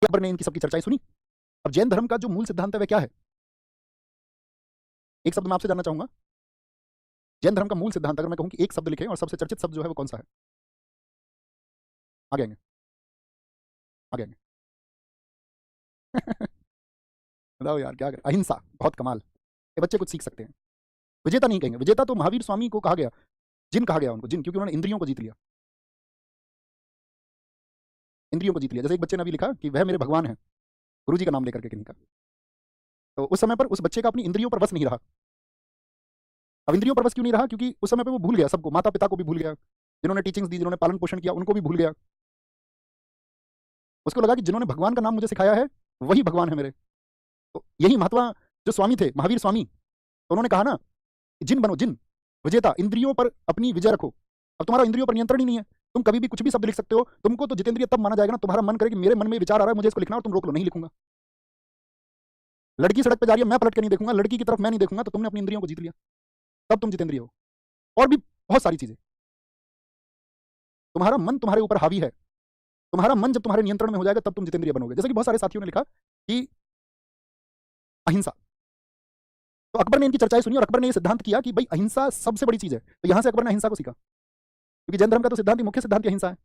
अकबर ने इनकी सबकी चर्चाएं सुनी। अब जैन धर्म का जो मूल सिद्धांत है वह क्या है? एक शब्द मैं आपसे जानना चाहूंगा, जैन धर्म का मूल सिद्धांत अगर मैं कहूं कि एक शब्द लिखें और सबसे चर्चित शब्द जो है वो कौन सा है? आगे आएंगे, आगे आएंगे। बताओ यार क्या करें? अहिंसा, बहुत कमाल। ये बच्चे कुछ सीख सकते हैं। विजेता नहीं कहेंगे, विजेता तो महावीर स्वामी को कहा गया, जिन कहा गया उनको, जिन, क्योंकि उन्होंने इंद्रियों को जीत लिया। इंद्रियों को जीत लिया। जैसे एक बच्चे ने अभी लिखा कि वह मेरे भगवान है, गुरुजी का नाम लेकर के किन्हीं का। तो उस समय पर उस बच्चे का अपनी इंद्रियों पर वश नहीं रहा। अब इंद्रियों पर वश क्यों नहीं रहा? क्योंकि उस समय पे वो भूल गया सबको, माता पिता को भी भूल गया, जिन्होंने टीचिंग्स दी, जिन्होंने पालन पोषण किया, उनको भी भूल गया। उसको लगा कि जिन्होंने भगवान का नाम मुझे सिखाया है वही भगवान है मेरे। तो यही महात्मा जो स्वामी थे, महावीर स्वामी, तो उन्होंने कहा ना, जिन बनो, जिन, विजेता, इंद्रियों पर अपनी विजय रखो। अब तुम्हारा इंद्रियों पर नियंत्रण ही नहीं है, तुम कभी भी कुछ भी शब्द लिख सकते हो। तुमको तो जितेंद्रिय तब माना जाएगा ना, तुम्हारा मन करे कि मेरे मन में विचार आ रहा है, मुझे इसको लिखना, और तुम रोक लो, नहीं लिखूंगा। लड़की सड़क पे जा रही है, मैं पलट के नहीं देखूंगा, लड़की की तरफ मैं नहीं देखूंगा, तो तुमने अपनी इंद्रियों को जीत लिया, तब तुम जितेंद्रिय हो। और भी बहुत सारी चीजें। तुम्हारा मन तुम्हारे ऊपर हावी है, तुम्हारा मन जब तुम्हारे नियंत्रण में हो जाएगा तब तुम जितेंद्रिय बनोगे। जैसे कि बहुत सारे साथियों ने लिखा कि अहिंसा, तो अकबर ने इनकी चर्चाएं सुनी और अकबर ने यह सिद्धांत किया कि भाई अहिंसा सबसे बड़ी चीज है। तो यहां से अकबर ने अहिंसा को सीखा, क्योंकि जैन धर्म का तो सिद्धांत ही, मुख्य सिद्धांत ही अहिंसा है।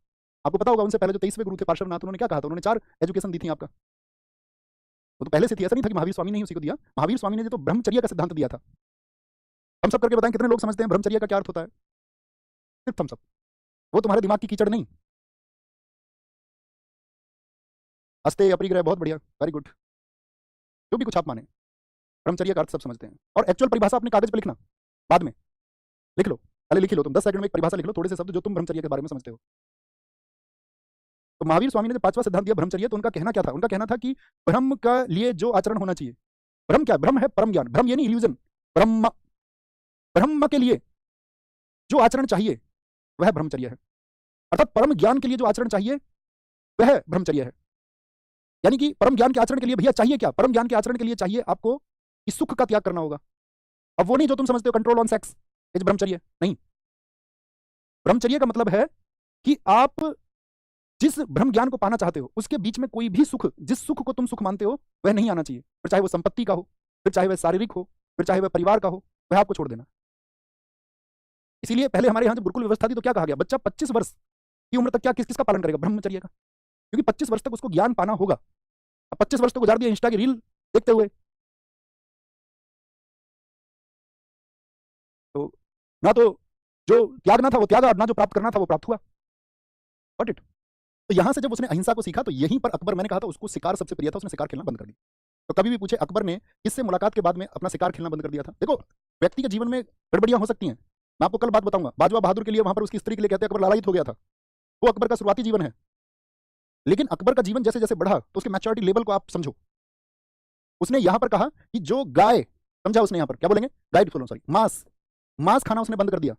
आपको पता होगा उनसे पहले जो 23वें गुरु थे पार्श्वनाथ, उन्होंने क्या कहा था? उन्होंने 4 एजुकेशन दी थी आपका। वो तो पहले से थी, ऐसा नहीं था कि महावीर स्वामी ने ही उसी को दिया। महावीर स्वामी ने जो तो ब्रह्मचर्य का सिद्धांत दिया था। हम सब करके बताएं कितने लोग समझते हैं ब्रह्मचर्य का क्या अर्थ होता है? सिर्फ हम सब, वो तुम्हारे दिमाग की कीचड़ नहीं। हस्ते अपरिग्रह, बहुत बढ़िया, वेरी गुड। जो भी कुछ आप माने, ब्रह्मचर्य का अर्थ सब समझते हैं। और एक्चुअल परिभाषा अपने कागज पर लिखना, बाद में लिख लो, पहले लिख लो तुम 10 सेकंड में एक परिभाषा लिख लो, थोड़े से शब्द जो तुम ब्रह्मचर्य के बारे में समझते हो। तो महावीर स्वामी ने जब 5वां सिद्धांत दिया ब्रह्मचर्य, तो उनका कहना क्या था? उनका कहना था कि ब्रह्म का लिए जो आचरण होना चाहिए, ब्रह्म क्या? ब्रह्म है परम ज्ञान, ब्रह्म ये नहीं इल्यूजन, ब्रह्म, ब्रह्म के लिए जो आचरण चाहिए वह ब्रह्मचर्य है। अर्थात परम ज्ञान के लिए जो आचरण चाहिए वह ब्रह्मचर्य है। यानी कि परम ज्ञान के आचरण के लिए भैया चाहिए क्या? परम ज्ञान के आचरण के लिए चाहिए आपको कि सुख का त्याग करना होगा। अब वो नहीं जो तुम समझते हो कंट्रोल ऑन सेक्स इज ब्रह्मचर्य, नहीं। ब्रह्मचर्य का मतलब है कि आप जिस ब्रह्म ज्ञान को पाना चाहते हो उसके बीच में कोई भी सुख, जिस सुख को तुम सुख मानते हो वह नहीं आना चाहिए। फिर चाहे वो संपत्ति का हो, फिर चाहे वह शारीरिक हो, फिर चाहे वह परिवार का हो, वह आपको छोड़ देना। इसीलिए पहले हमारे यहाँ जब गुरुकुल व्यवस्था थी तो क्या कहा गया? बच्चा 25 वर्ष की उम्र तक क्या किस किसका पालन करेगा? ब्रह्मचर्य का। क्योंकि 25 वर्ष तक उसको ज्ञान पाना होगा। अब 25 वर्ष तो गुजार दिया इंस्टा की रील देखते हुए, तो ना तो जो त्यागना था वो त्यागा, ना जो प्राप्त करना था वो प्राप्त हुआ। Got it? तो यहां से जब उसने अहिंसा को सीखा तो यहीं पर अकबर, मैंने कहा था उसको शिकार सबसे प्रिय था, उसने शिकार खेलना बंद कर दिया। तो कभी भी पूछे अकबर ने किससे मुलाकात के बाद में अपना शिकार खेलना बंद कर दिया था? देखो, व्यक्ति के जीवन में गड़बड़ियां हो सकती हैं, मैं आपको कल बात बताऊंगा। बाजवा बहादुर के लिए वहां पर उसकी स्त्री के लिए कहते हैं अकबर लालायित हो गया था, वो अकबर का शुरुआती जीवन है। लेकिन अकबर का जीवन जैसे जैसे बढ़ा तो उसके मैच्योरिटी लेवल को आप समझो। उसने यहां पर कहा कि जो गाय, समझा उसने यहां पर क्या बोलेंगे, गाय सॉरी, मांस, मांस खाना उसने बंद कर दिया।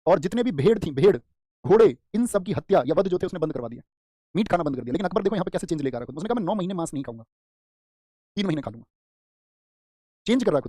और जितने भी भेड़ थी, भेड़, घोड़े, इन सब की हत्या या वध जो थे उसने बंद करवा दिया, मीट खाना बंद कर दिया। लेकिन अकबर देखो यहाँ पे कैसे चेंज लेकर आ रहा है। उसने कहा मैं 9 महीने मांस नहीं खाऊंगा, 3 महीने खा लूंगा। चेंज कर रहा है खुद।